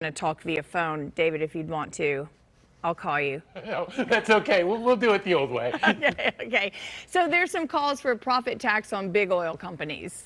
To talk via phone. David, if you'd want to, I'll call you. No, that's okay. We'll do it the old way. Okay. So there's some calls for a profit tax on big oil companies.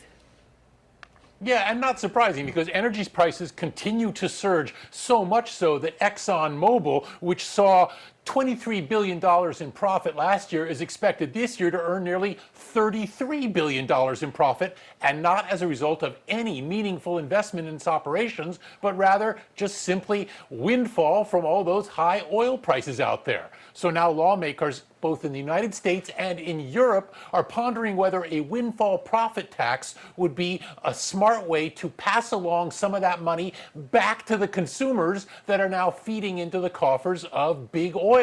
Yeah, and not surprising because energy prices continue to surge, so much so that ExxonMobil, which saw $23 billion in profit last year, is expected this year to earn nearly $33 billion in profit, and not as a result of any meaningful investment in its operations, but rather just simply windfall from all those high oil prices out there. So now lawmakers, both in the United States and in Europe, are pondering whether a windfall profit tax would be a smart way to pass along some of that money back to the consumers that are now feeding into the coffers of big oil.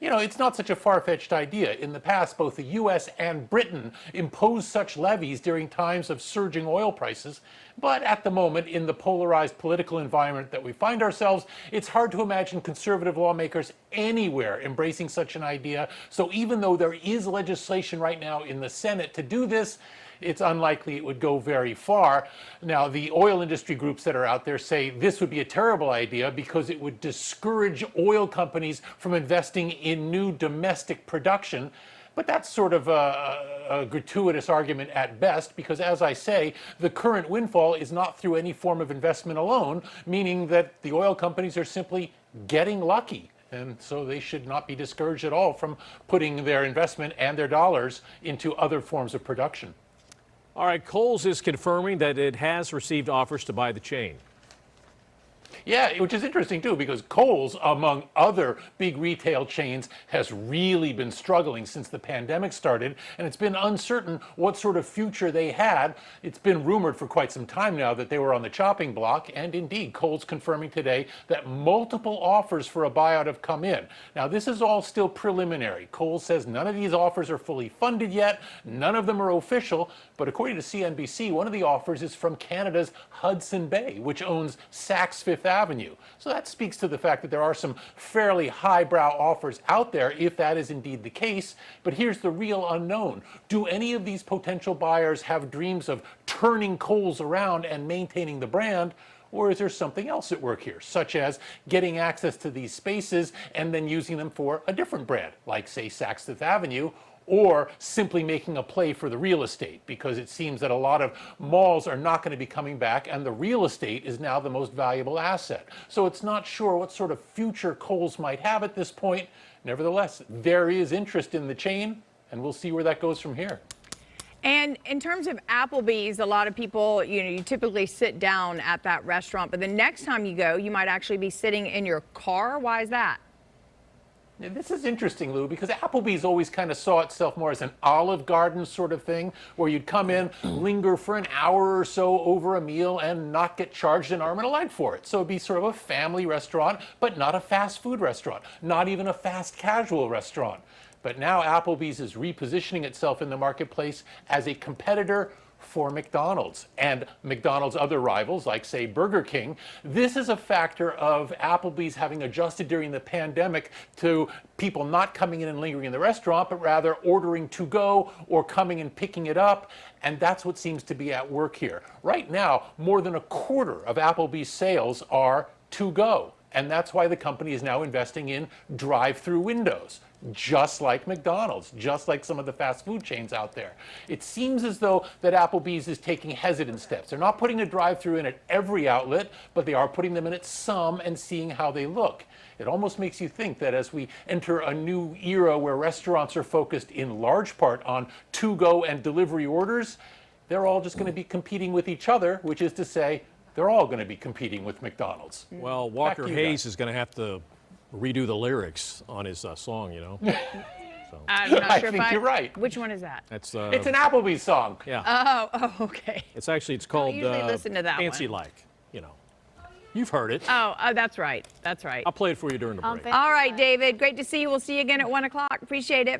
You know, it's not such a far-fetched idea. In the past, both the U.S. and Britain imposed such levies during times of surging oil prices. But at the moment, in the polarized political environment that we find ourselves, it's hard to imagine conservative lawmakers anywhere embracing such an idea. So even though there is legislation right now in the Senate to do this, it's unlikely it would go very far. Now, the oil industry groups that are out there say this would be a terrible idea because it would discourage oil companies from investing in new domestic production. But that's sort of a gratuitous argument at best, because as I say, the current windfall is not through any form of investment alone, meaning that the oil companies are simply getting lucky. And so they should not be discouraged at all from putting their investment and their dollars into other forms of production. All right, Kohl's is confirming that it has received offers to buy the chain. Yeah, which is interesting too, because Kohl's, among other big retail chains, has really been struggling since the pandemic started, and it's been uncertain what sort of future they had. It's been rumored for quite some time now that they were on the chopping block, and indeed, Kohl's confirming today that multiple offers for a buyout have come in. Now, this is all still preliminary. Kohl's says none of these offers are fully funded yet, none of them are official, but according to CNBC, one of the offers is from Canada's Hudson Bay, which owns Saks Fifth Avenue. So that speaks to the fact that there are some fairly highbrow offers out there, if that is indeed the case. But here's the real unknown. Do any of these potential buyers have dreams of turning Kohl's around and maintaining the brand? Or is there something else at work here, such as getting access to these spaces and then using them for a different brand, like, say, Saks Fifth Avenue, or simply making a play for the real estate, because it seems that a lot of malls are not going to be coming back and the real estate is now the most valuable asset. So it's not sure what sort of future Kohl's might have at this point. Nevertheless, there is interest in the chain, and we'll see where that goes from here. And in terms of Applebee's, a lot of people, you typically sit down at that restaurant, but the next time you go, you might actually be sitting in your car. Why is that? This is interesting, Lou, because Applebee's always kind of saw itself more as an Olive Garden sort of thing, where you'd come in, linger for an hour or so over a meal, and not get charged an arm and a leg for it. So it'd be sort of a family restaurant, but not a fast food restaurant, not even a fast casual restaurant. But now Applebee's is repositioning itself in the marketplace as a competitor for McDonald's and McDonald's other rivals, like, say, Burger King. This is a factor of Applebee's having adjusted during the pandemic to people not coming in and lingering in the restaurant, but rather ordering to go or coming and picking it up. And that's what seems to be at work here. Right now, more than a quarter of Applebee's sales are to go. And that's why the company is now investing in drive-through windows, just like McDonald's, just like some of the fast food chains out there. It seems as though that Applebee's is taking hesitant steps. They're not putting a drive-through in at every outlet, but they are putting them in at some and seeing how they look. It almost makes you think that as we enter a new era where restaurants are focused in large part on to-go and delivery orders, they're all just going to be competing with each other, which is to say, they're all going to be competing with McDonald's. Well, Walker Hayes is going to have to redo the lyrics on his song, you know. So. I'm not sure I think you're right. Which one is that? It's an Applebee's song. Yeah. Oh, okay. It's called listen to that Fancy one. Like, you know. You've heard it. Oh, that's right. That's right. I'll play it for you during the break. All right, David. Great to see you. We'll see you again at 1 o'clock. Appreciate it.